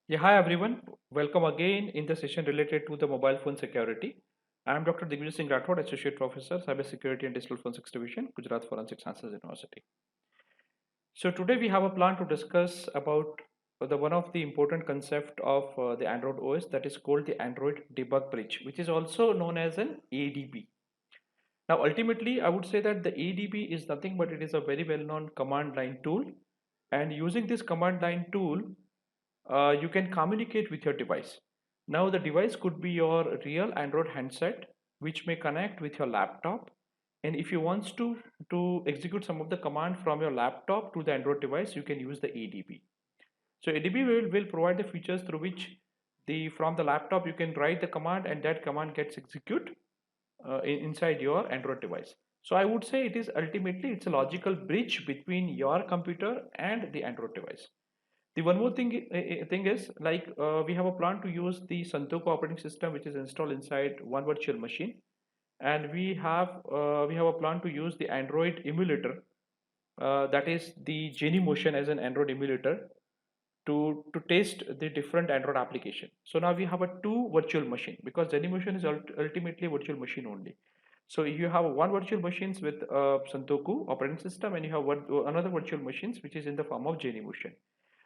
Yeah, hi everyone. Welcome again in the session related to the mobile phone security. I am Dr. Digvijay Singh Rathod, Associate Professor, Cybersecurity and Digital Forensics Division, Gujarat Forensic Sciences University. So today we have a plan to discuss about the one of the important concept of the Android OS that is called the Android Debug Bridge, which is also known as an ADB. Now, ultimately, I would say that the ADB is nothing but it is a very well-known command line tool, and using this command line tool, you can communicate with your device. Now, the device could be your real Android handset, which may connect with your laptop. And if you want to execute some of the command from your laptop to the Android device, you can use the ADB. So ADB will provide the features through which from the laptop you can write the command and that command gets executed inside your Android device. So I would say it is ultimately it's a logical bridge between your computer and the Android device. The one more thing is like we have a plan to use the Santoku operating system which is installed inside one virtual machine, and we have a plan to use the Android emulator, that is the Genymotion as an Android emulator to test the different Android application. So now we have a two virtual machine because Genymotion is ultimately a virtual machine only. So you have one virtual machines with Santoku operating system, and you have another virtual machines which is in the form of Genymotion.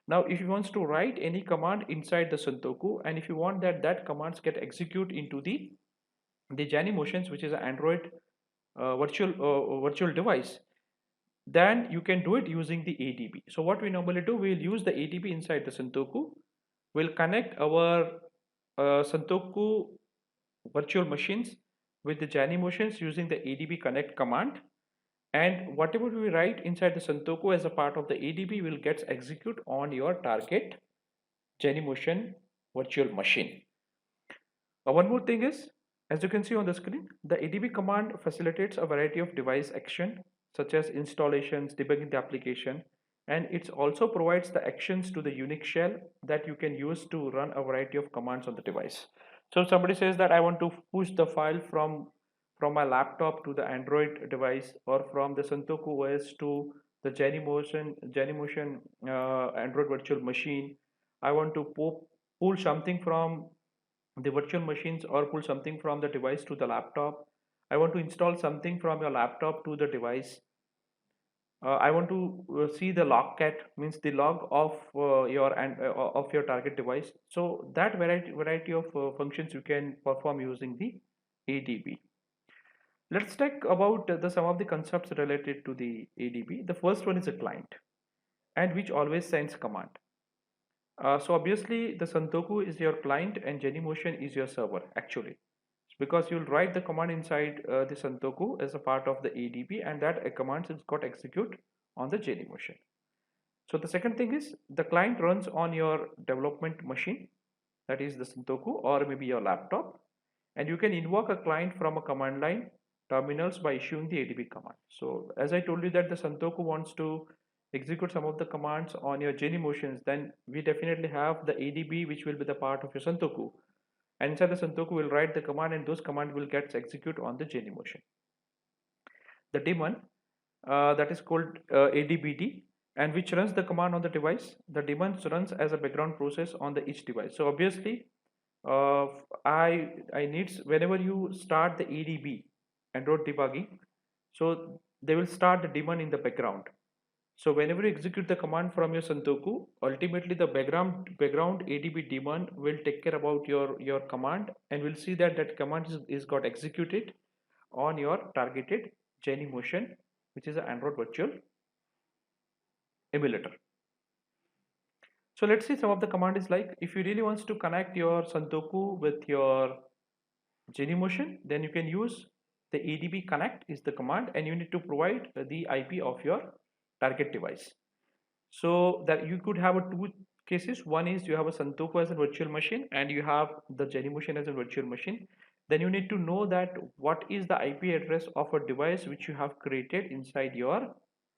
Now, if you want to write any command inside the Santoku, and if you want that commands get execute into the Genymotions, which is an Android virtual device, then you can do it using the ADB. So what we normally do, we'll use the ADB inside the Santoku. We'll connect our Santoku virtual machines with the Genymotions using the ADB connect command, and whatever we write inside the Santoku as a part of the ADB will get execute on your target Genymotion virtual machine. One more thing is, as you can see on the screen, the ADB command facilitates a variety of device action such as installations, debugging the application, and it also provides the actions to the Unix shell that you can use to run a variety of commands on the device. So somebody says that I want to push the file from my laptop to the Android device, or from the Santoku OS to the Genymotion Android virtual machine. I want to pull something from the virtual machines or pull something from the device to the laptop. I want to install something from your laptop to the device. I want to see the logcat, means the log of your target device. So that variety of functions you can perform using the ADB. Let's talk about some of the concepts related to the ADB. The first one is a client, and which always sends command. So obviously the Santoku is your client and Genymotion is your server actually, because you'll write the command inside the Santoku as a part of the ADB, and that command is got execute on the Genymotion. So the second thing is the client runs on your development machine, that is the Santoku or maybe your laptop, and you can invoke a client from a command line terminals by issuing the ADB command. So as I told you that the Santoku wants to execute some of the commands on your Genymotions, then we definitely have the ADB which will be the part of your Santoku, and inside the Santoku will write the command, and those command will get execute on the Genymotion. The daemon, that is called ADBD, and which runs the command on the device. The daemon runs as a background process on the each device. So obviously uh, I needs whenever you start the ADB Android debugging, so they will start the daemon in the background. So whenever you execute the command from your Santoku, ultimately the background ADB daemon will take care about your command, and we'll see that that command is got executed on your targeted Genymotion, which is an Android virtual emulator. So let's see some of the command is like, if you really wants to connect your Santoku with your Genymotion, then you can use the ADB connect is the command, and you need to provide the IP of your target device. So that you could have a two cases. One is you have a Santoku as a virtual machine and you have the Genymotion as a virtual machine. Then you need to know that what is the IP address of a device which you have created inside your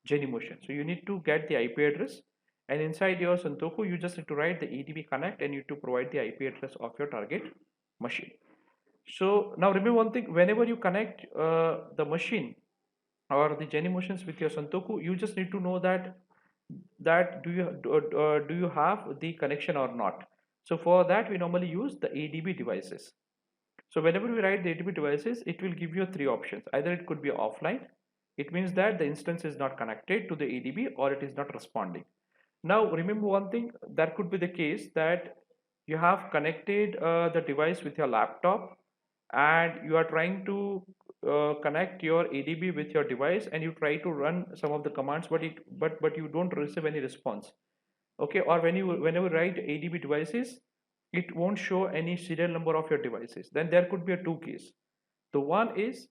Genymotion. So you need to get the IP address, and inside your Santoku you just need to write the ADB connect and you need to provide the IP address of your target machine. So now remember one thing, whenever you connect the machine or the Genymotions with your Santoku, you just need to know that do you have the connection or not. So for that, we normally use the ADB devices. So whenever we write the ADB devices, it will give you three options. Either it could be offline. It means that the instance is not connected to the ADB or it is not responding. Now remember one thing, that could be the case that you have connected the device with your laptop and you are trying to connect your ADB with your device and you try to run some of the commands, but you don't receive any response. Okay, or whenever you write ADB devices, it won't show any serial number of your devices. Then there could be a two case. The one is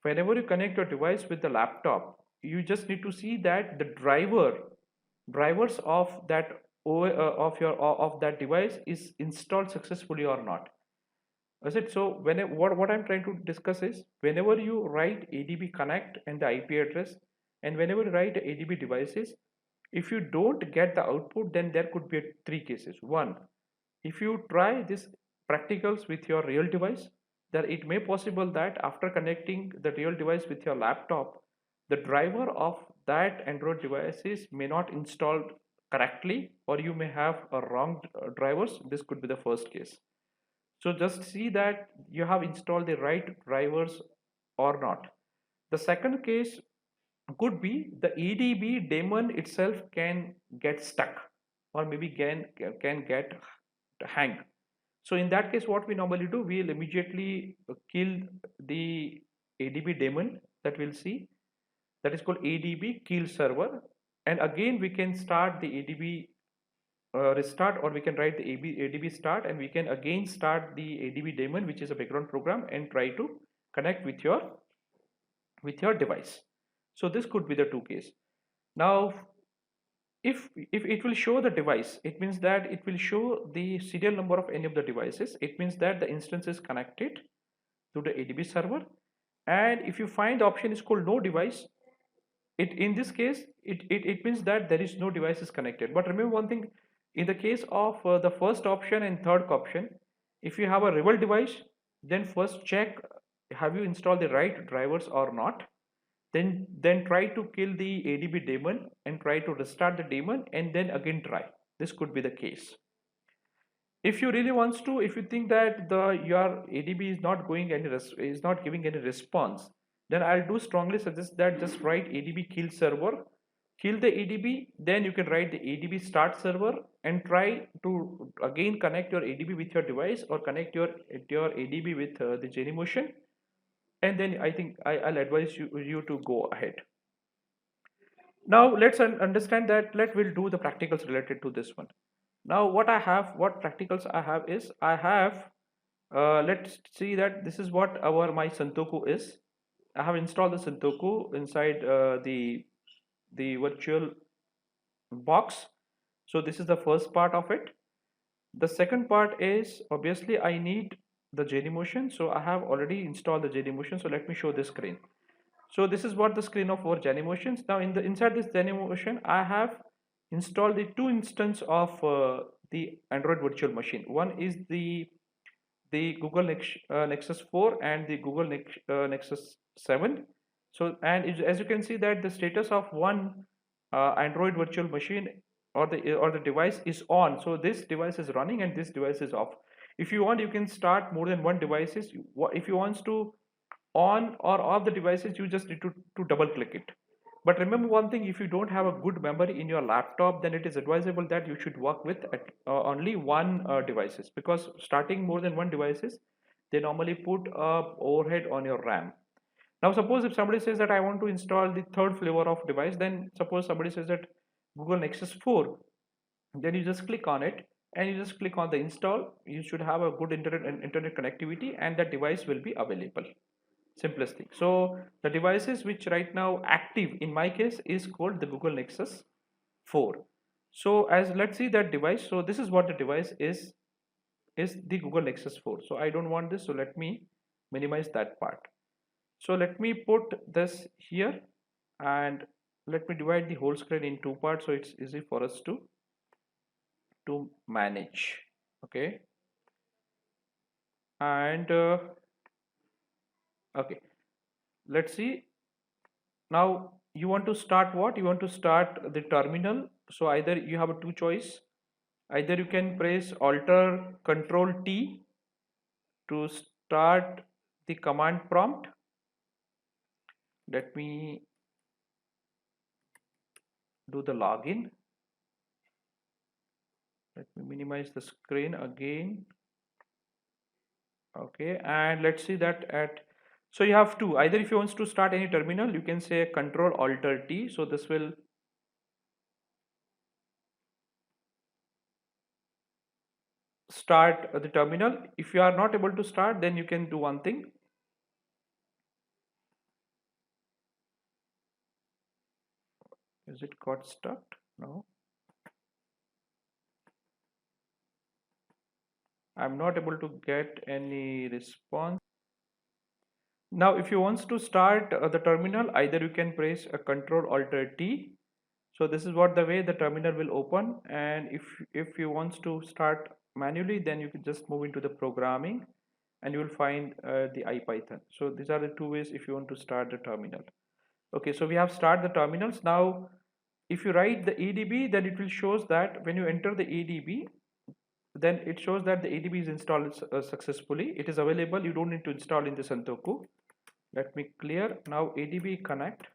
whenever you connect your device with the laptop, you just need to see that the drivers of that of that device is installed successfully or not. Is it so? What I'm trying to discuss is whenever you write ADB connect and the IP address, and whenever you write ADB devices, if you don't get the output, then there could be three cases. One, if you try this practicals with your real device, then it may possible that after connecting the real device with your laptop, the driver of that Android devices may not installed correctly, or you may have a wrong drivers. This could be the first case. So just see that you have installed the right drivers or not. The second case could be the ADB daemon itself can get stuck or maybe can get hang. So in that case, what we normally do, we'll immediately kill the ADB daemon that we'll see. That is called ADB kill server. And again, we can start the ADB restart, or we can write the ADB start, and we can again start the ADB daemon, which is a background program, and try to connect with your device. So this could be the two case. Now, if it will show the device, it means that it will show the serial number of any of the devices. It means that the instance is connected to the ADB server. And if you find the option is called no device, it in this case it means that there is no device is connected. But remember one thing, in the case of the first option and third option, if you have a rival device, then first check have you installed the right drivers or not. Then try to kill the ADB daemon and try to restart the daemon and then again try. This could be the case. If you really wants to, if you think that your ADB is not going any is not giving any response, then I'll do strongly suggest that just write ADB kill server, kill the ADB, then you can write the ADB start server and try to again connect your ADB with your device or connect your ADB with the Genymotion, and then I think I'll advise you to go ahead. Now let's understand that we'll do the practicals related to this one. Now what practicals I have is I have let's see that this is what my Santoku is. I have installed the Santoku inside the virtual box. So this is the first part of it. The second part is obviously I need the Genymotion. So I have already installed the Genymotion. So let me show this screen. So this is what the screen of our Genymotions. Now inside this Genymotion, I have installed the two instance of the Android virtual machine. One is the Google Nexus 4 and the Google Nexus 7. So and as you can see that the status of one Android virtual machine or the device is on. So this device is running and this device is off. If you want, you can start more than one devices. If you want to on or off the devices, you just need to double click it. But remember one thing, if you don't have a good memory in your laptop, then it is advisable that you should work with only one devices, because starting more than one devices, they normally put overhead on your RAM. Now suppose if somebody says that I want to install the third flavor of device, then suppose somebody says that Google Nexus 4, then you just click on it and you just click on the install. You should have a good internet connectivity and that device will be available. Simplest thing. So the devices which right now active in my case is called the Google Nexus 4. So as let's see that device. So this is what the device is the Google Nexus 4. So I don't want this, so let me minimize that part. So let me put this here and let me divide the whole screen in two parts so it's easy for us to manage. Okay, and okay, let's see. Now you want to start what? You want to start the terminal. So either you have a two choice. Either you can press Alter Control T to start the command prompt. Let me do the login. Let me minimize the screen again. Okay, and let's see that at, so you have two. Either if you want to start any terminal, you can say Control Alter T. So this will start the terminal. If you are not able to start, then you can do one thing. Is it got stuck? No. I'm not able to get any response. Now, if you want to start the terminal, either you can press a Control Alter T. So this is what the way the terminal will open. And if you want to start manually, then you can just move into the programming and you will find the IPython. So these are the two ways if you want to start the terminal. Okay, so we have start the terminals. Now, if you write the ADB, then it will shows that when you enter the ADB, then it shows that the ADB is installed successfully. It is available. You don't need to install in the Santoku. Let me clear now ADB connect.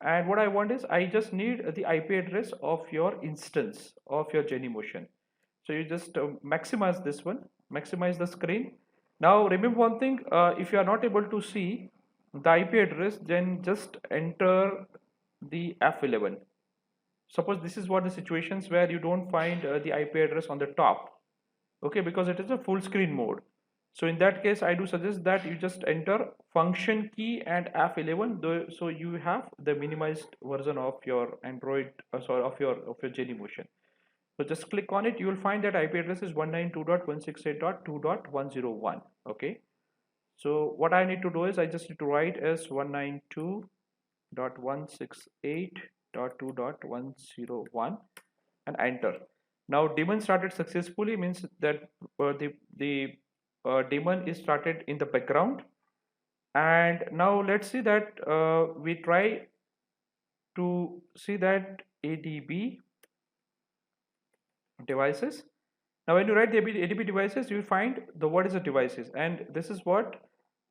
And what I want is I just need the IP address of your instance of your Genymotion. So you just maximize this one, maximize the screen. Now remember one thing, if you are not able to see the IP address, then just enter the F11. Suppose this is what the situations where you don't find the IP address on the top, okay, because it is a full screen mode. So in that case, I do suggest that you just enter function key and F11, so you have the minimized version of your Android, sorry, of your Genymotion. So just click on it. You will find that IP address is 192.168.2.101. Okay. So what I need to do is I just need to write as 192.168.2.101 and enter. Now daemon started successfully means that the daemon is started in the background. And now let's see that we try to see that ADB devices. Now when you write the ADB devices, you find the what is the devices, and this is what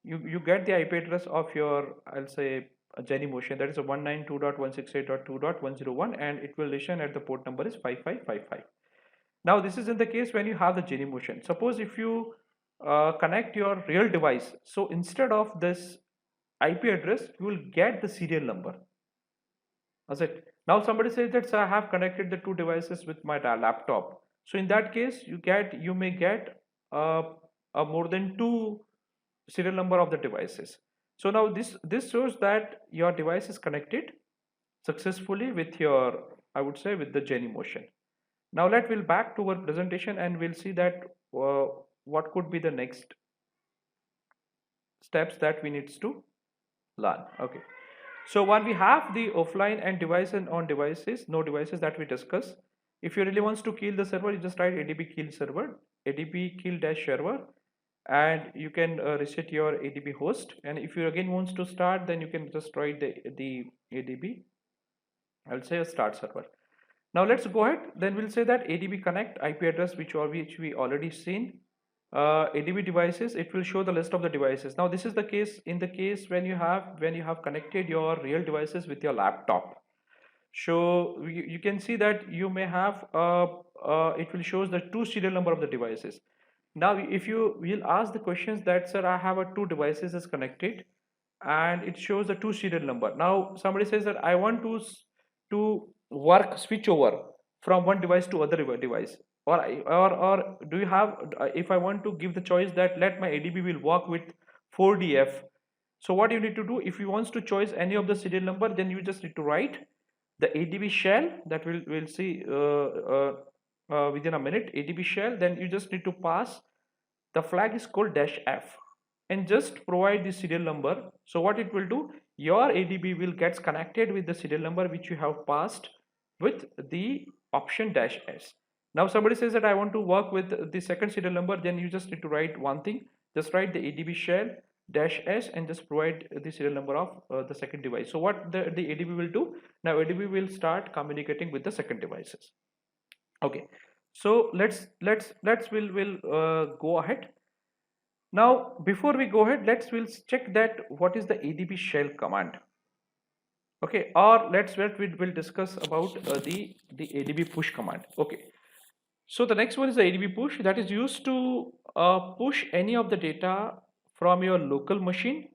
you get the IP address of your, I'll say, Genymotion, that is a 192.168.2.101, and it will listen at the port number is 5555. Now this is in the case when you have the Genymotion. Suppose if you connect your real device, so instead of this IP address, you will get the serial number. That's it. Now somebody says that, sir, I have connected the two devices with my laptop. So in that case, you may get a more than two serial number of the devices. So now this shows that your device is connected successfully with your, I would say, with the Genymotion. Now we'll back to our presentation and we'll see that what could be the next steps that we need to learn. Okay. So when we have the offline and device and on devices, no devices that we discuss. If you really wants to kill the server, you just write ADB kill server, ADB kill dash server, and you can reset your ADB host. And if you again wants to start, then you can just write the ADB, I'll say a start server. Now let's go ahead. Then we'll say that ADB connect IP address, which we already seen. ADB devices, it will show the list of the devices. Now this is the case in the case when you have connected your real devices with your laptop. So you can see that you may have it will shows the two serial number of the devices. Now if you will ask the questions that, sir, I have a two devices is connected and it shows the two serial number. Now somebody says that I want to work switch over from one device to other device, or do you have if I want to give the choice that let my ADB will work with 4DF. So what you need to do, if you want to choose any of the serial number, then you just need to write the ADB shell that we'll see within a minute. ADB shell, then you just need to pass the flag is called -f and just provide the serial number. So what it will do, your ADB will gets connected with the serial number which you have passed with the option -s. Now somebody says that I want to work with the second serial number, then you just need to write one thing, just write the ADB shell -s and just provide the serial number of the second device. So what the ADB will do, now ADB will start communicating with the second devices. Okay, So we'll go ahead. Now, before we go ahead, we'll check that what is the ADB shell command. Okay, or we'll discuss about the ADB push command. Okay, so the next one is the ADB push that is used to push any of the data from your local machine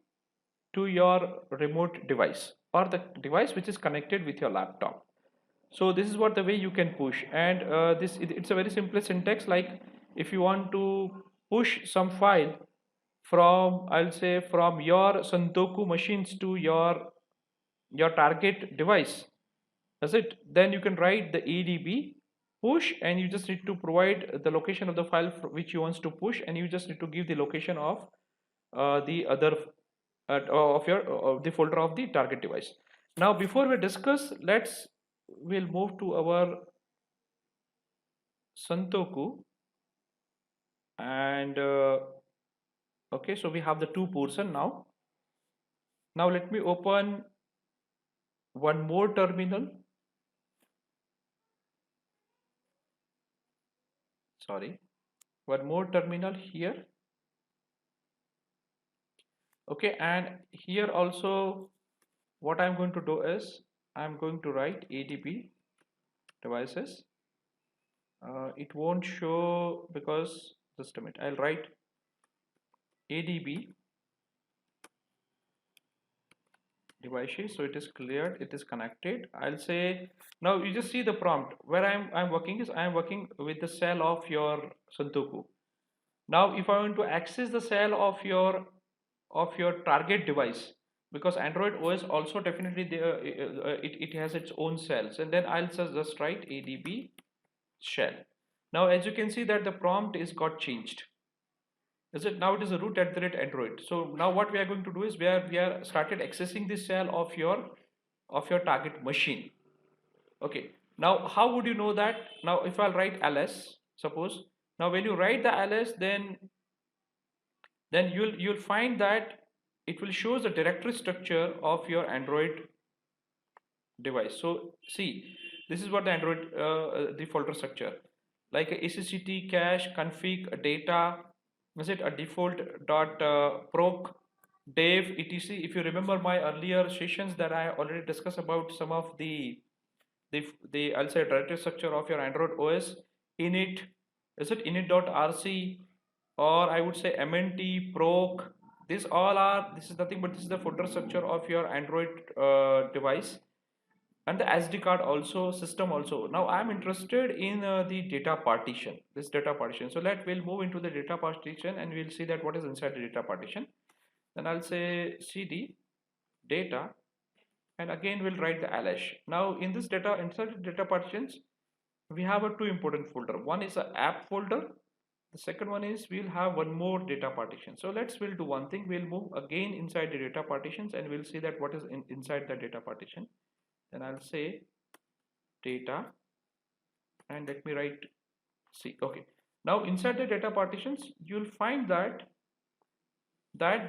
to your remote device or the device which is connected with your laptop. So this is what the way you can push, and it's a very simple syntax. Like if you want to push some file from, I'll say, from your Santoku machines to your target device, is it? Then you can write the ADB push, and you just need to provide the location of the file which you want to push, and you just need to give the location of the other of your the folder of the target device. Now, before we discuss, we'll move to our Santoku, and okay, so we have the two portion now. Now let me open one more terminal. Sorry, one more terminal here. Okay, and here also what I'm going to do is I'm going to write ADB devices. It won't show because just a minute. I'll write ADB devices, so it is cleared, it is connected. I'll say now you just see the prompt where I'm working is I'm working with the cell of your Santoku. Now if I want to access the cell of your target device, because Android OS also definitely it has its own cells, and then I'll just write ADB shell. Now as you can see that the prompt is got changed. Is it now? It is a root at the rate Android. So now what we are going to do is we are started accessing the cell of your target machine. Okay. Now how would you know that? Now if I'll write ls, suppose, now when you write the ls, then you'll find that it will show the directory structure of your Android device. So see, this is what the Android the folder structure, like a acct cache config data, is it a default dot proc dev etc. If you remember my earlier sessions that I already discussed about some of the I'll say directory structure of your Android OS, init, is it init.rc, or I would say mnt proc. This all are, this is nothing but this is the folder structure of your Android device, and the SD card also, system also. Now I'm interested in the data partition, this data partition. So we'll move into the data partition and we'll see that what is inside the data partition. Then I'll say cd data, and again we'll write the ls. Now in this data, inside the data partitions, we have a two important folder. One is a app folder. The second one is we'll have one more data partition. So we'll do one thing. We'll move again inside the data partitions and we'll see that what is inside the data partition. Then I'll say data, and let me write C. Okay. Now inside the data partitions, you'll find that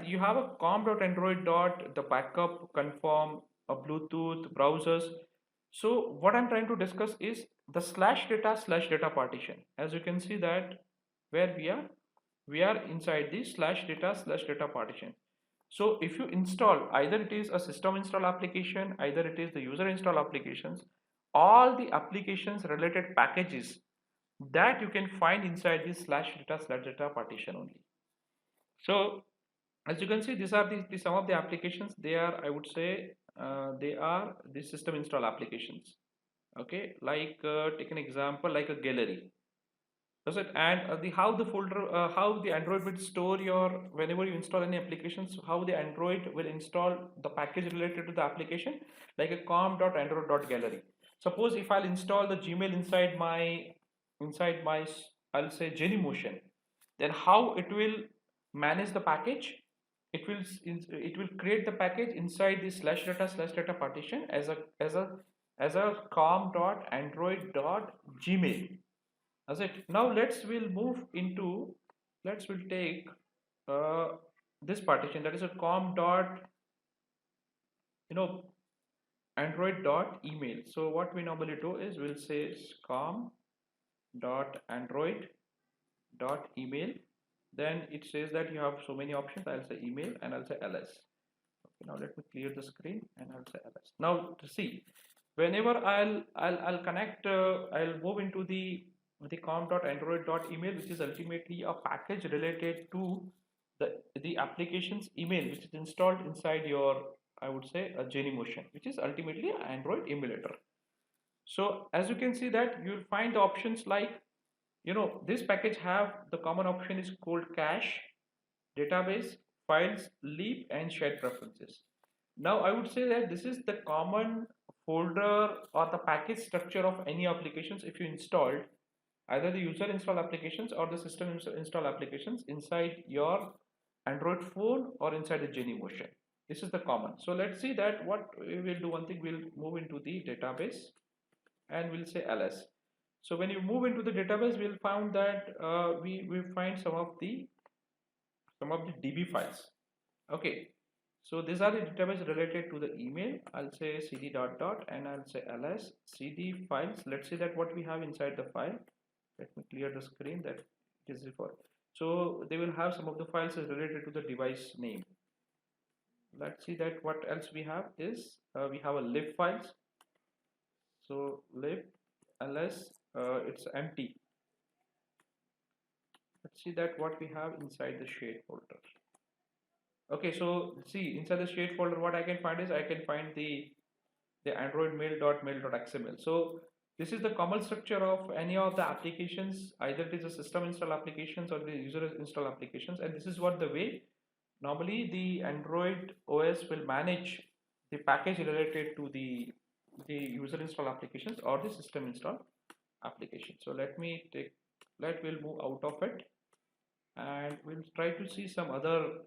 you have a com.android dot the backup confirm a Bluetooth browsers. So what I'm trying to discuss is the slash data partition. As you can see that where we are inside the slash data partition. So if you install, either it is a system install application, either it is the user install applications, all the applications related packages that you can find inside this slash data partition only. So as you can see, these are the some of the applications. They are, I would say, they are the system install applications. Okay, like take an example like a gallery. Does it? And the how the folder, how the Android will store your, whenever you install any applications, how the Android will install the package related to the application, like a com.android.gallery. Suppose if I'll install the Gmail inside my I'll say Genymotion, then how it will manage the package? It will create the package inside the slash data partition as a com.android.gmail. As it. Now we'll move into, we'll take this partition, that is a com dot, android dot email. So what we normally do is we'll say com dot android dot email. Then it says that you have so many options. I'll say email and I'll say ls. Okay, now let me clear the screen and I'll say ls. Now to see, whenever I'll connect, I'll move into the com.android.email, which is ultimately a package related to the application's email, which is installed inside your, I would say, a Genymotion, which is ultimately an Android emulator. So as you can see that you'll find the options like, this package have the common option is called cache, database, files, leap, and shared preferences. Now I would say that this is the common folder or the package structure of any applications if you installed either the user install applications or the system install applications inside your Android phone or inside the Genymotion. This is the common. So let's see that what we will do. One thing, we'll move into the database and we'll say ls. So when you move into the database, we'll find that we find some of the DB files. Okay, so these are the database related to the email. I'll say cd dot dot and I'll say ls cd files. Let's see that what we have inside the file. Let me clear the screen that it is for. So they will have some of the files is related to the device name. Let's see that what else we have is we have a lib files. So lib ls, it's empty. Let's see that what we have inside the shared folder. Okay, so see inside the shared folder what I can find is I can find the android mail.mail.xml. So this is the common structure of any of the applications, either it is a system install applications or the user install applications, and this is what the way normally the Android OS will manage the package related to the user install applications or the system install application. So we'll move out of it and we'll try to see some other.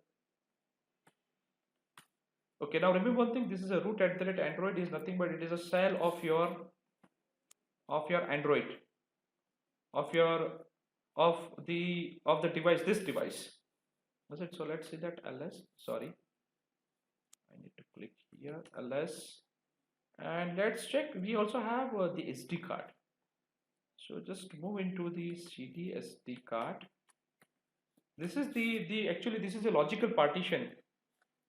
Okay, now remember one thing, this is a root at the rate Android is nothing but it is a shell of your Android, of the device, this device. Was it? So let's see that ls, sorry, I need to click here, ls, and let's check. We also have the SD card. So just move into the CD SD card. This is actually this is a logical partition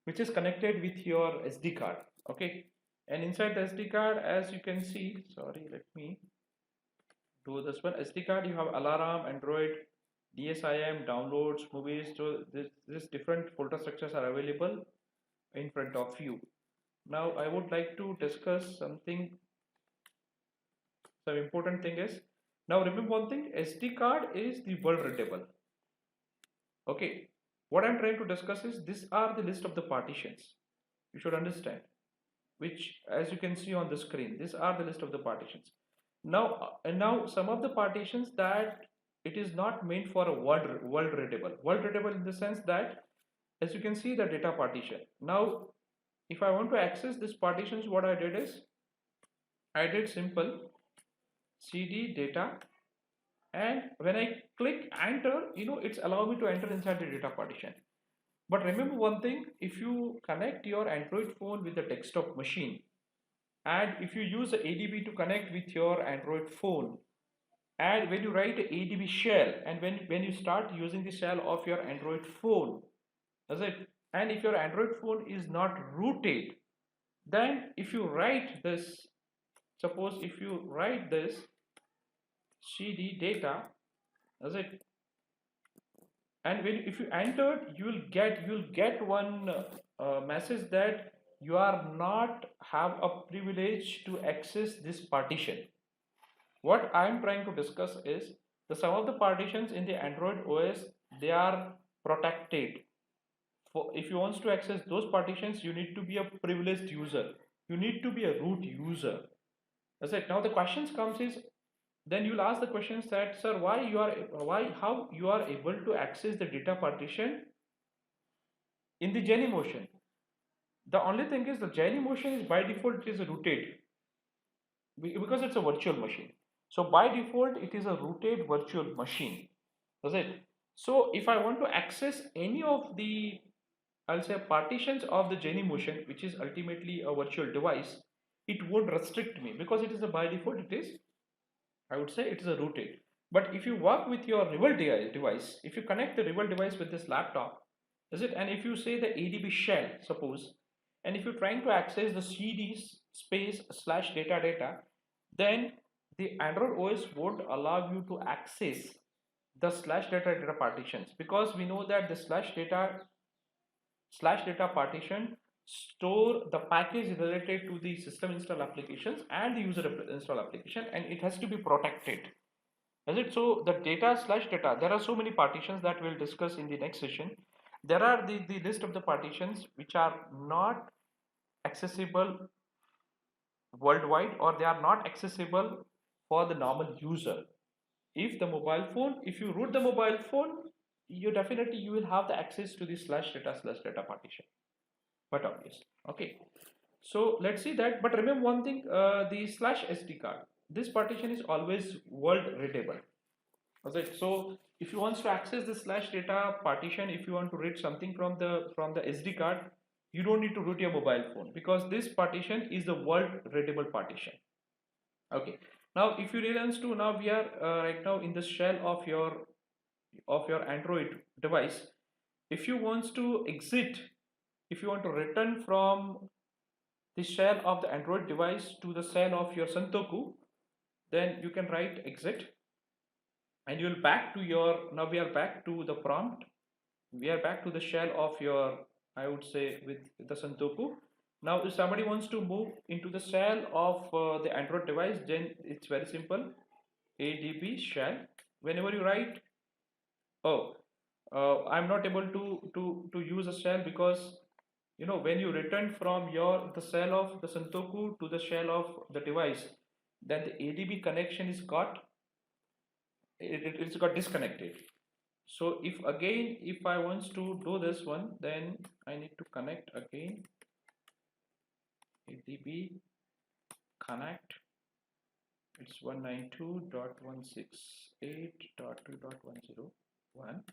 which is connected with your SD card. Okay, and inside the SD card, as you can see, sorry, let me do this one. SD card, you have alarm, Android, DSIM, downloads, movies. So this different folder structures are available in front of you. Now I would like to discuss something. Some important thing is, now remember one thing, SD card is the world readable. Okay, what I'm trying to discuss is these are the list of the partitions. You should understand, which as you can see on the screen, these are the list of the partitions. Now some of the partitions that it is not meant for a world readable in the sense that, as you can see, the data partition. Now if I want to access these partitions, what I did is I did simple cd data, and when I click enter, it's allowed me to enter inside the data partition. But remember one thing, if you connect your Android phone with the desktop machine, and if you use the ADB to connect with your Android phone, and when you write a ADB shell, and when you start using the shell of your Android phone, does it? And if your Android phone is not rooted, then if you write this, suppose if you write this cd data, does it? And if you enter, you'll get one message that you are not have a privilege to access this partition. What I am trying to discuss is some of the partitions in the Android OS, they are protected. If you want to access those partitions, you need to be a privileged user. You need to be a root user. That's it. Now the questions comes is, then you'll ask the questions that, sir, how you are able to access the data partition in the Genymotion? The only thing is the Genymotion is by default it is rooted because it's a virtual machine. So by default it is a rooted virtual machine. Does it? So if I want to access any of the, I'll say, partitions of the Genymotion, which is ultimately a virtual device, it won't restrict me because it is a by default, it is, I would say, it is a rooted. But if you work with your rival device, if you connect the rival device with this laptop, is it? And if you say the ADB shell, suppose, and if you're trying to access the CD space slash data, then the Android OS won't allow you to access the slash data partitions, because we know that the slash data partition store the package related to the system install applications and the user install application, and it has to be protected. Is it? So the data slash data, there are so many partitions that we'll discuss in the next session. There are the list of the partitions which are not accessible worldwide, or they are not accessible for the normal user. If the mobile phone, if you root the mobile phone, you definitely you will have the access to the slash data partition. But obvious. Okay. So let's see that. But remember one thing, the slash SD card. This partition is always world readable. Okay. So if you want to access the slash data partition, if you want to read something from the SD card, you don't need to root your mobile phone, because this partition is the world readable partition. Okay. Now, if you realize to, now we are right now in the shell of your Android device. If you want to exit, if you want to return from the shell of the Android device to the shell of your Santoku, then you can write exit, and you will back to your, now we are back to the prompt, we are back to the shell of your, I would say, with the Santoku. Now if somebody wants to move into the shell of the Android device, then it's very simple, ADB shell. Whenever you write, oh, I'm not able to use a shell, because when you return from the shell of the Santoku to the shell of the device, then the ADB connection is it's got disconnected. So if I want to do this one, then I need to connect again, ADB connect, it's 192.168.2.101.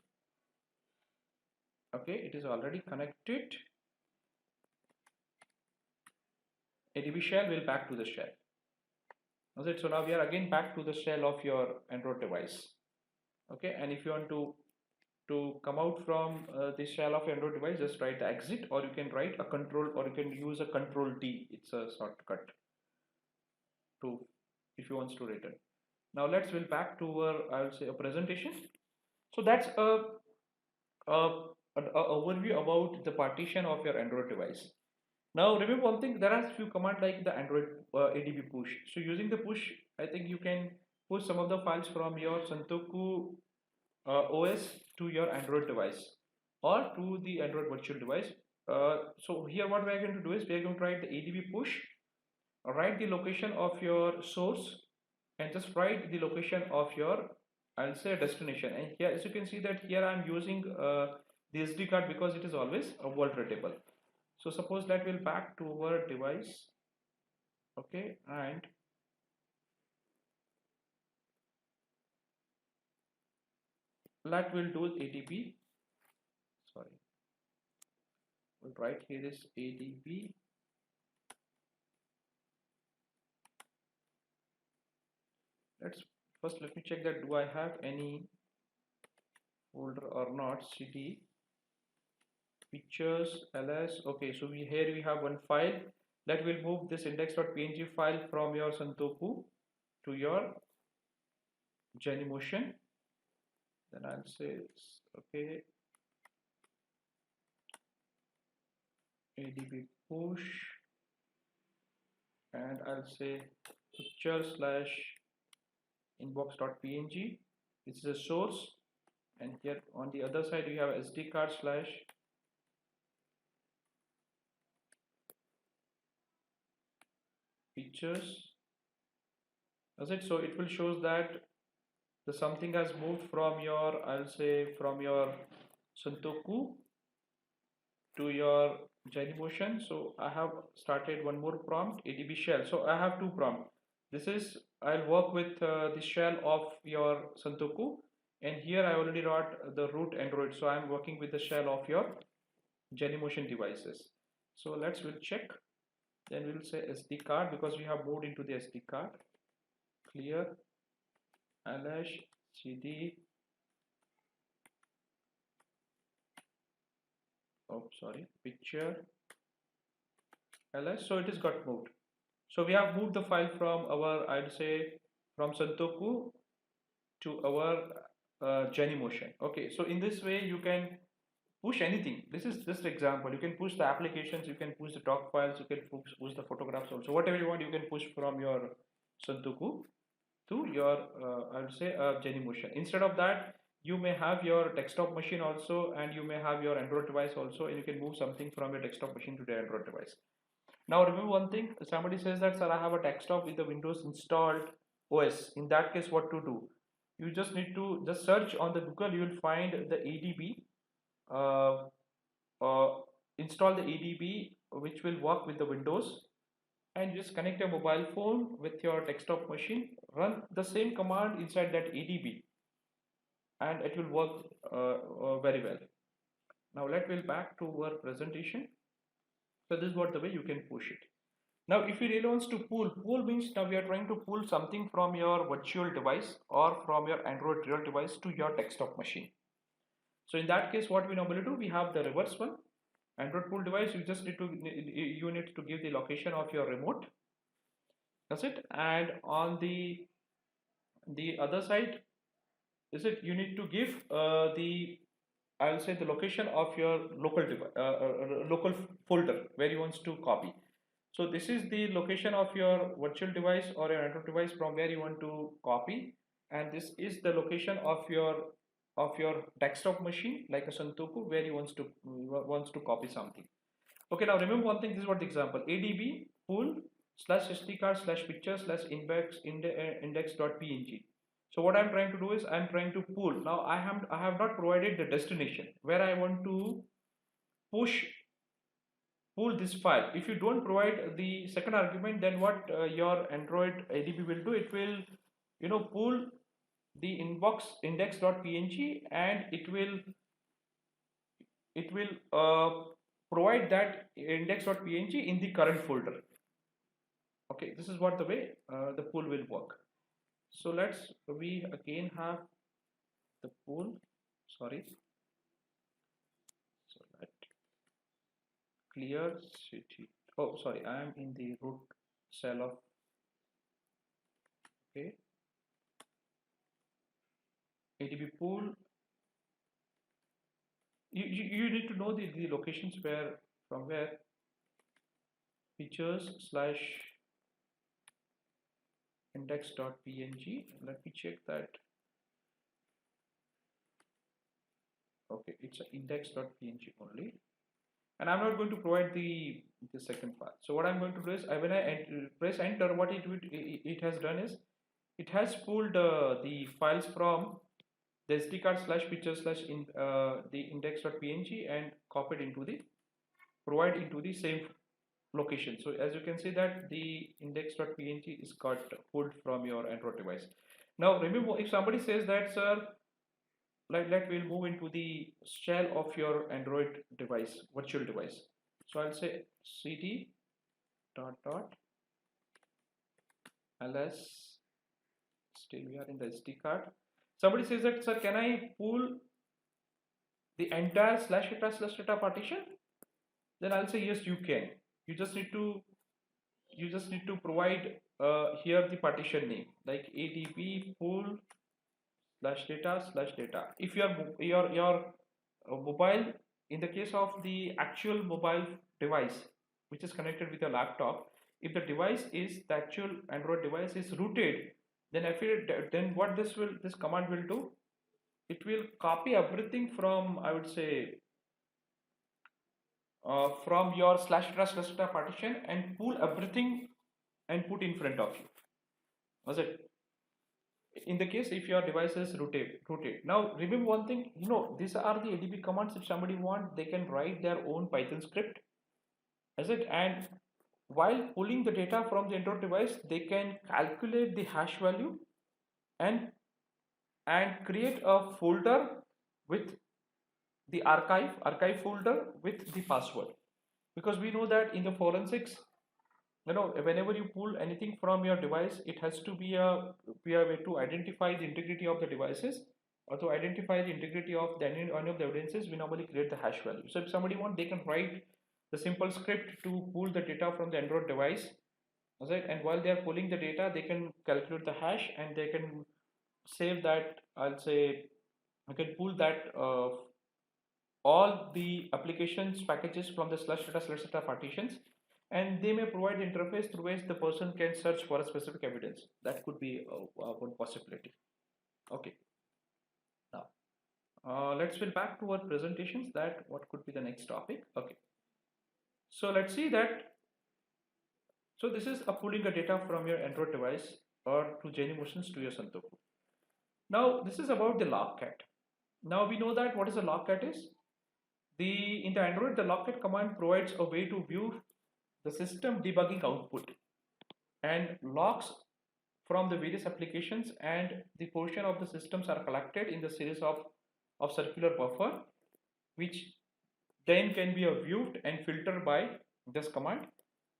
okay, it is already connected. ADB shell will back to the shell. Okay, so now we are again back to the shell of your Android device. Okay, and if you want to come out from the shell of Android device, just write the exit, or you can write a control, or you can use a control D. It's a shortcut to, if you want to return. Now let's go back to our, I will say, a presentation. So that's an overview about the partition of your Android device. Now remember one thing, there are few commands like the Android ADB push. So using the push, I think you can push some of the files from your Santoku OS to your Android device, or to the Android virtual device. So here what we are going to do is, we are going to write the ADB push, write the location of your source, and just write the location of your, I'll say, destination. And here, as you can see that here I'm using the SD card, because it is always a world readable. So suppose that we'll back to our device, okay, and that will do ADB, sorry, we'll write here is ADB let me check that do I have any folder or not. CD pictures ls. Okay, so here we have one file that will move this index.png file from your Santoku to your Genymotion. Then I'll say okay, ADB push, and I'll say picture slash inbox.png. This is a source, and here on the other side we have SD card slash features. That's it. So it will show that the something has moved from your, I'll say, from your Santoku to your Genymotion. So I have started one more prompt, ADB shell. So I have two prompts. This is, I'll work with the shell of your Santoku, and here I already wrote the root Android. So I'm working with the shell of your Genymotion devices. So we'll check. Then we'll say SD card, because we have moved into the SD card. Clear ls cd, oh sorry, picture ls. So it is got moved. So we have moved the file from our, I'd say, from Santoku to our Genymotion. Okay, so in this way you can push anything. This is just example. You can push the applications, you can push the doc files, you can push the photographs also. Whatever you want, you can push from your Santoku to your, I would say, Genymotion. Instead of that, you may have your desktop machine also, and you may have your Android device also, and you can move something from your desktop machine to the Android device. Now remember one thing, somebody says that, sir, I have a desktop with the Windows installed OS. In that case, what to do? You just need to just search on the Google, you will find the ADB, uh, uh, install the ADB which will work with the Windows, and just connect your mobile phone with your desktop machine, run the same command inside that ADB, and it will work very well. Now let's go back to our presentation. So this is what the way you can push it. Now if you really wants to pull means now we are trying to pull something from your virtual device or from your Android real device to your desktop machine. So in that case, what we normally do, we have the reverse one. Android pull device, you just need to give the location of your remote. That's it. And on the other side, is it you need to give the, I'll say, the location of your local device, local folder where you want to copy. So this is the location of your virtual device or your Android device from where you want to copy, and this is the location of your desktop machine like a Santoku where you wants to copy something. Okay, now remember one thing. This is what the example: ADB pool slash SD card slash picture slash index.png. So what I'm trying to do is I'm trying to pull. Now I have not provided the destination where I want to pull this file. If you don't provide the second argument, then what your Android ADB will do, it will pull the index.png, and it will provide that index.png in the current folder. Okay, this is what the way the pull will work. So we again have the pull, sorry, so that clear city. Oh sorry, I am in the root cell of, okay, ADB pool. You need to know the locations from where features slash index.png. Let me check that. Okay, it's an index.png only, and I'm not going to provide the second file. So what I'm going to do is, when I press enter, what it has done is it has pulled the files from the SD card slash picture slash the index.png and copied into the same location. So as you can see that the index.png is got pulled from your Android device. Now remember, if somebody says that, sir, we'll move into the shell of your Android device, virtual device. So I'll say cd dot ls. Still we are in the SD card. Somebody says that, sir, can I pull the entire slash data partition? Then I'll say yes, you can. You just need to provide here the partition name like ADB pull slash data. If your mobile, in the case of the actual mobile device which is connected with your laptop, if the device is the actual Android device is rooted, then what this command will do, it will copy everything from, I would say, from your slash data partition and pull everything and put in front of you. Was it? In the case if your device is rooted. Now remember one thing, these are the ADB commands. If somebody want, they can write their own Python script. Is it? And while pulling the data from the Android device, they can calculate the hash value and create a folder with the archive folder with the password, because we know that in the forensics whenever you pull anything from your device, it has to be a way to identify the integrity of the devices, or to identify the integrity of any of the evidences. We normally create the hash value. So if somebody wants, they can write the simple script to pull the data from the Android device, right? And while they are pulling the data, they can calculate the hash, and they can save that. I'll say I can pull that all the applications packages from the /data/data partitions, and they may provide interface through which the person can search for a specific evidence. That could be one possibility. Okay, now let's go back to our presentations, that what could be the next topic. Okay, so let's see that. So this is a pulling the data from your Android device or to Genymotions to your Santoku. Now this is about the logcat. Now we know that what is a logcat is. In the Android, the logcat command provides a way to view the system debugging output and logs from the various applications, and the portion of the systems are collected in the series of circular buffer, which then can be viewed and filtered by this command.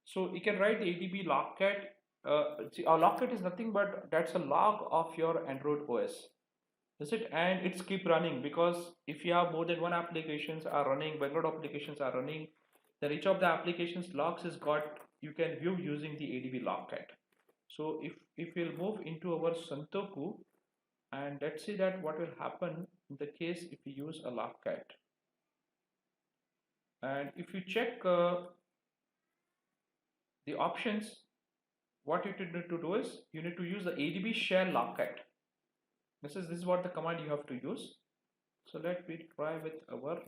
So you can write the ADB logcat. A logcat is nothing but that's a log of your Android OS. Is it? And it's keep running, because if you have more than one applications are running, Bangalore applications are running, then each of the applications logs is got, you can view using the ADB logcat. So if we'll move into our Santoku, and let's see that what will happen in the case if we use a logcat. And if you check the options, what you need to do is you need to use the ADB share logcat. This is what the command you have to use. So let me try with our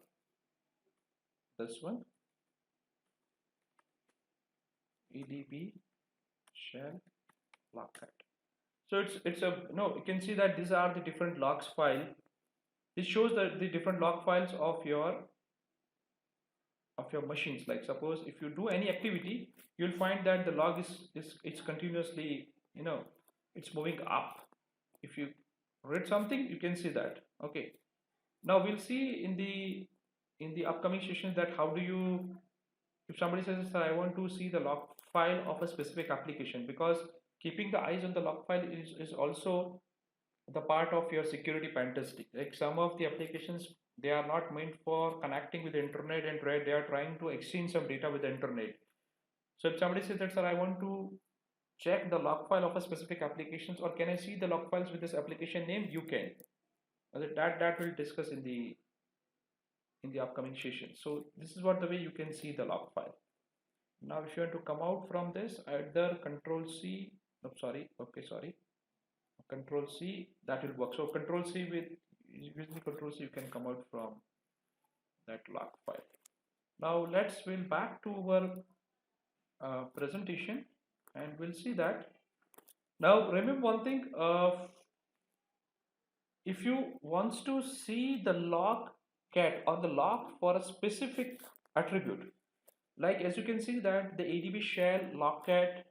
this one, ADB share logcat. So it's a you can see that these are the different logs file. This shows that the different log files of your machines. Like suppose if you do any activity, you'll find that the log it's continuously it's moving up. If you read something, you can see that. Okay, now we'll see in the upcoming sessions that how do you, if somebody says, sir, I want to see the log file of a specific application, because keeping the eyes on the log file is also the part of your security pen testing. Like some of the applications, they are not meant for connecting with the internet, and they are trying to exchange some data with the internet. So if somebody says that, sir, I want to check the log file of a specific applications, or can I see the log files with this application name, you can. That we'll discuss in the upcoming session. So this is what the way you can see the log file. Now if you want to come out from this, either Control C, Control C, that will work. So Control C, with using Control C you can come out from that log file. Now we'll back to our presentation, and we'll see that. Now remember one thing, if you wants to see the logcat or the log for a specific attribute, like as you can see that the ADB shell logcat,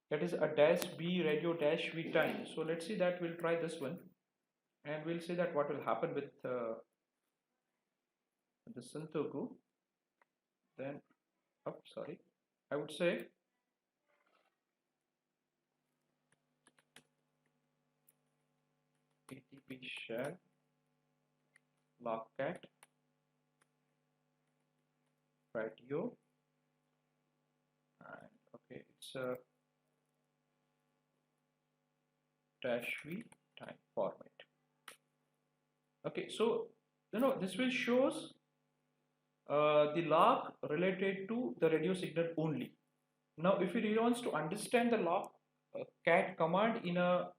that is a -b radio -v time. So let's see that, we'll try this one, and we'll see that what will happen with the Santoku. Then I would say ADB shell logcat radio, and okay, it's a -v time format. Okay, so this will shows the log related to the radio signal only. Now if you really wants to understand the log cat command in a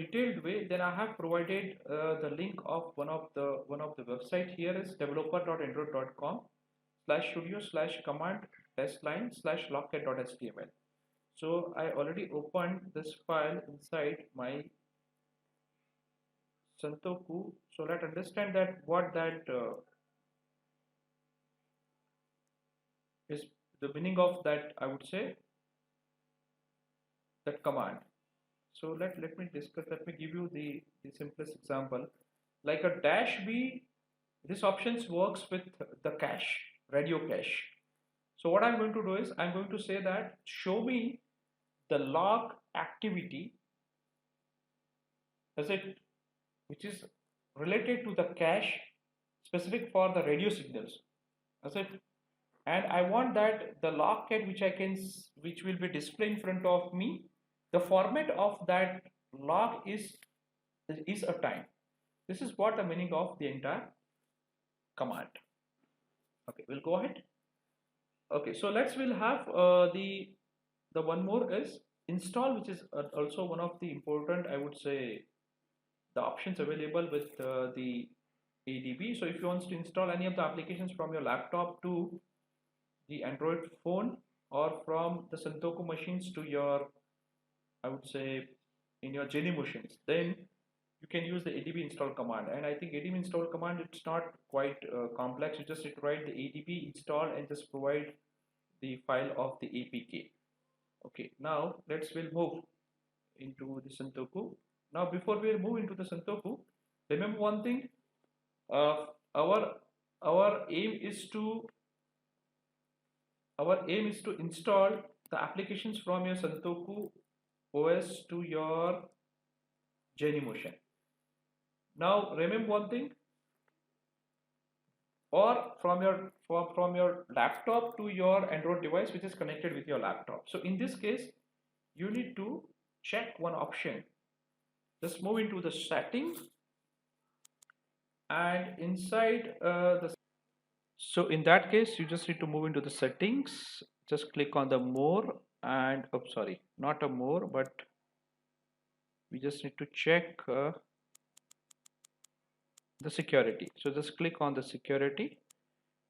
detailed way, then I have provided the link of one of the website. Here is developer.android.com/studio/command-line/logcat.html. So I already opened this file inside my Santoku. So let's understand that what that is the meaning of that, I would say, that command. So let me discuss, let me give you the simplest example. Like a -b, this options works with the cache, radio cache. So what I'm going to do is I'm going to say that show me the log activity, is it, which is related to the cache specific for the radio signals, is it, and I want that the log cat which will be displayed in front of me, the format of that log is a time. This is what the meaning of the entire command. Okay, we'll go ahead. Okay, so we'll have the one more is install, which is also one of the important, I would say, the options available with the ADB. So if you want to install any of the applications from your laptop to the Android phone, or from the Santoku machines to your, I would say, in your Genie machines, then you can use the ADB install command. And I think ADB install command, it's not quite complex. You just need to write the ADB install and just provide the file of the APK. Okay, now we'll move into the Santoku. Now before we move into the Santoku, remember one thing, uh, our aim is to install the applications from your Santoku OS to your Genymotion. Now remember one thing, or from your laptop to your Android device which is connected with your laptop. So in this case, you need to check one option. Just move into the settings, and inside so in that case, you just need to move into the settings. Just click on the more, and oh, sorry, not a more, but we just need to check the security. So just click on the security,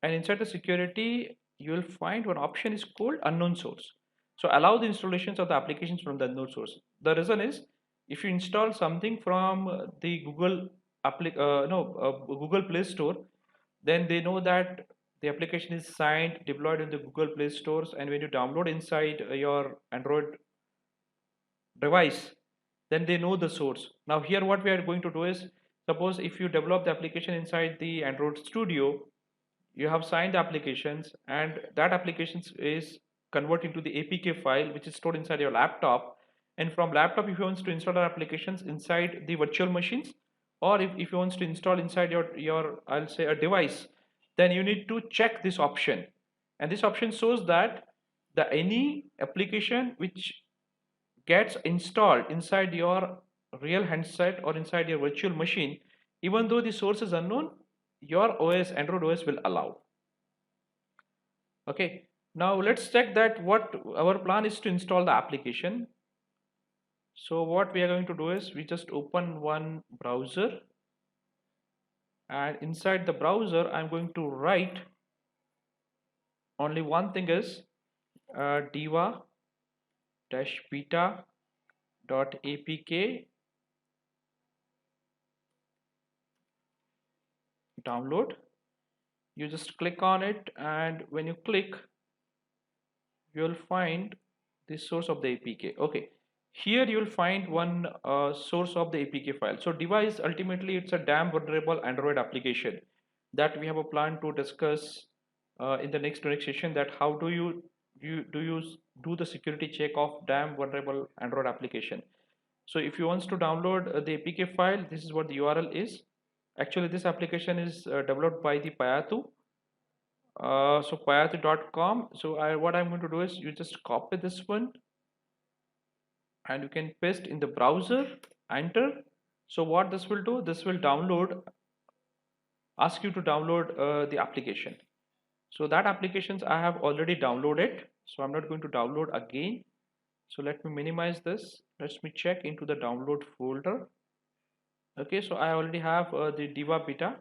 and inside the security you will find one option is called unknown source. So allow the installations of the applications from the unknown source. The reason is, if you install something from the Google Google Play Store, then they know that the application is signed, deployed in the Google Play Stores, and when you download inside your Android device, then they know the source. Now here what we are going to do is, suppose if you develop the application inside the Android Studio, you have signed the applications, and that application is converted into the APK file which is stored inside your laptop. And from laptop, if you want to install the applications inside the virtual machines, or if you want to install inside your I'll say a device, then you need to check this option. And this option shows that the any application which gets installed inside your real handset or inside your virtual machine, even though the source is unknown, your OS, Android OS, will allow. Okay, now let's check that what our plan is to install the application. So what we are going to do is, we just open one browser, and inside the browser I'm going to write only one thing is diva-beta.apk download. You just click on it, and when you click, you'll find the source of the APK. Okay, here you'll find one source of the APK file. So device, ultimately it's a damn vulnerable Android application that we have a plan to discuss in the next session, that how do you do the security check of damn vulnerable Android application. So if you want to download the APK file, this is what the URL is. Actually this application is developed by the Payatu. So payatu.com. So what I'm going to do is, you just copy this one and you can paste in the browser, enter. So what this will do, this will ask you to download the application. So that applications I have already downloaded, so I'm not going to download again. So let me minimize this. Let me check into the download folder. Okay, so I already have the diva beta.tar.zz.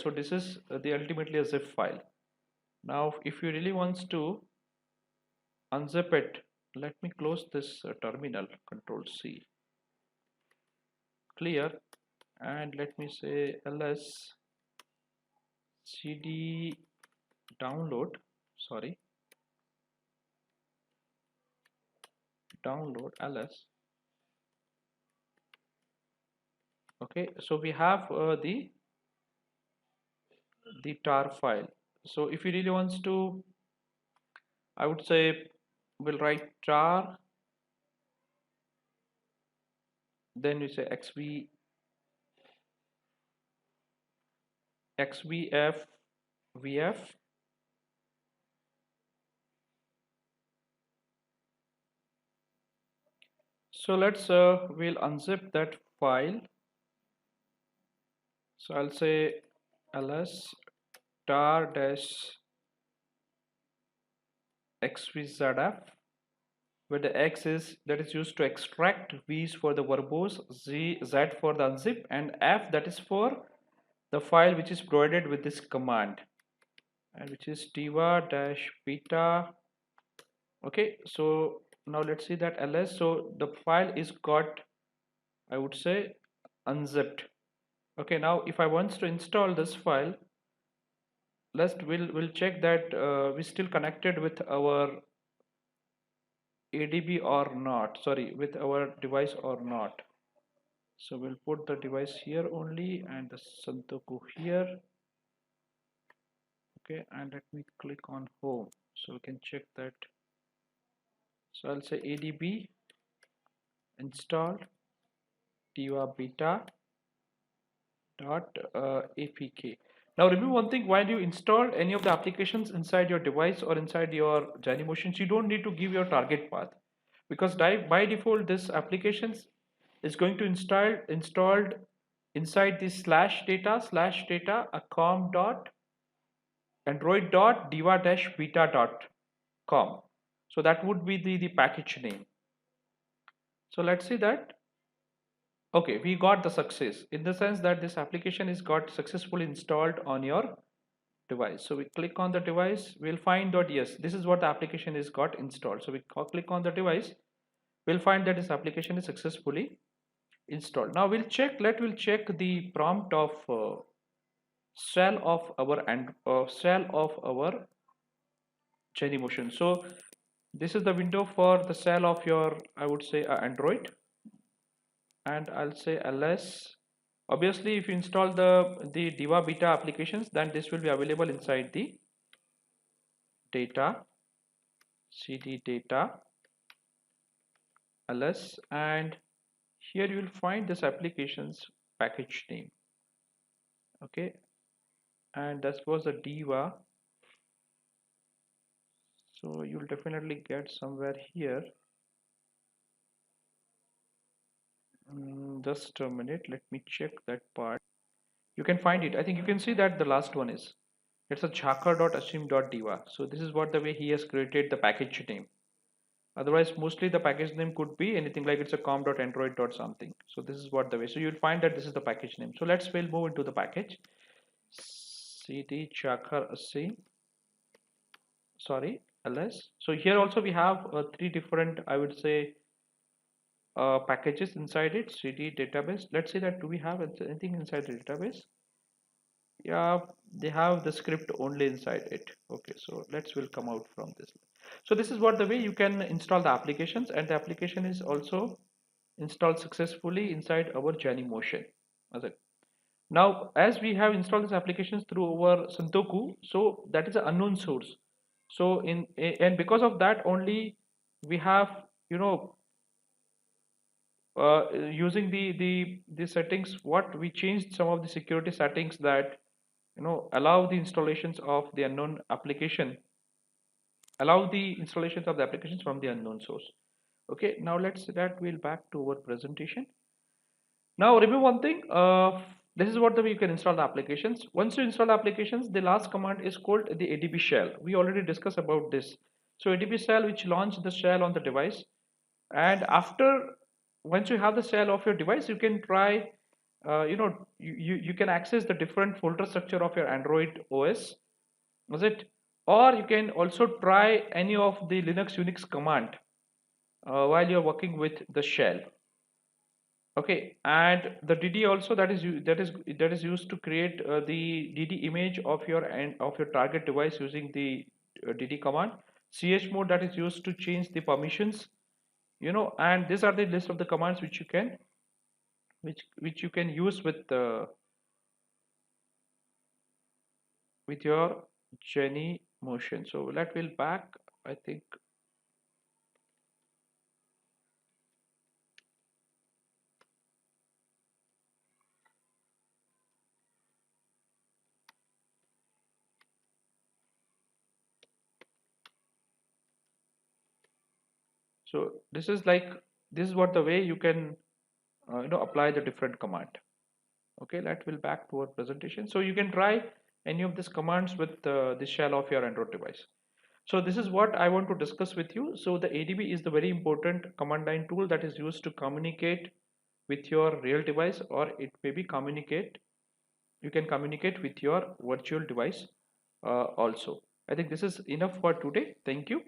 so this is the ultimately a zip file. Now if you really wants to unzip it, let me close this terminal, Control C, clear, and let me say ls cd download ls. Okay, so we have the tar file. So if you really wants to, I would say we'll write tar, then you say xvf vf. So let's we'll unzip that file. So I'll say ls tar dash xvzf, where the x is that is used to extract, v is for the verbose, z for the unzip, and f that is for the file which is provided with this command, and which is diva dash beta. Okay, so now let's see that ls. So the file is got, I would say, unzipped. Okay, now if I want to install this file, we'll check that we still connected with our ADB or not. Sorry, with our device or not. So we'll put the device here only and the Santoku here. Okay, and let me click on home so we can check that. So I'll say ADB install diva beta dot apk. Now remember one thing, while you install any of the applications inside your device or inside your Genymotions, you don't need to give your target path, because by default this applications is going to installed inside the slash data a com dot android dot diva dash beta dot com. So that would be the package name. So let's see that. Okay, we got the success in the sense that this application is got successfully installed on your device. So we click on the device, we'll find that yes, this is what the application is got installed. So we click on the device, we'll find that this application is successfully installed. Now we'll check the prompt of shell of our shell of our Genymotion. So this is the window for the shell of your, I would say, Android, and I'll say ls. Obviously, if you install the Diva Beta applications, then this will be available inside the data cd data ls, and here you will find this application's package name. Okay, and that was the Diva. So you'll definitely get somewhere here. Just a minute, let me check that part. You can find it. I think you can see that the last one is, it's a chakar.asim.diva. So this is what the way he has created the package name. Otherwise, mostly the package name could be anything like it's a com.android something. So this is what the way. So you'll find that this is the package name. So we'll move into the package. cd chakar asim, sorry, ls. So here also we have three different, I would say, packages inside it. cd database. Let's see that do we have anything inside the database? Yeah, they have the script only inside it. Okay, so will come out from this. So this is what the way you can install the applications, and the application is also installed successfully inside our Genymotion. Now, as we have installed these applications through our Santoku, so that is an unknown source. So and because of that only we have, you know, using the settings, what we changed some of the security settings that, you know, allow the installations of the unknown application, allow the installations of the applications from the unknown source. Okay, now let's that we'll back to our presentation. Now remember one thing, this is what the way you can install the applications. Once you install the applications, the last command is called the ADB shell. We already discussed about this. So ADB shell which launch the shell on the device, and after, once you have the shell of your device, you can try, you can access the different folder structure of your Android OS, was it? Or you can also try any of the Linux Unix command while you're working with the shell. Okay, and the DD also, that is used to create the DD image of your target device using the DD command. Chmod, that is used to change the permissions, you know, and these are the list of the commands which you can you can use with your Jenny motion. So that will back, I think. So this is like, this is what the way you can apply the different command. Okay, that will back to our presentation. So you can try any of these commands with the shell of your Android device. So this is what I want to discuss with you. So the ADB is the very important command line tool that is used to communicate with your real device, or it may be communicate, you can communicate with your virtual device also. I think this is enough for today. Thank you.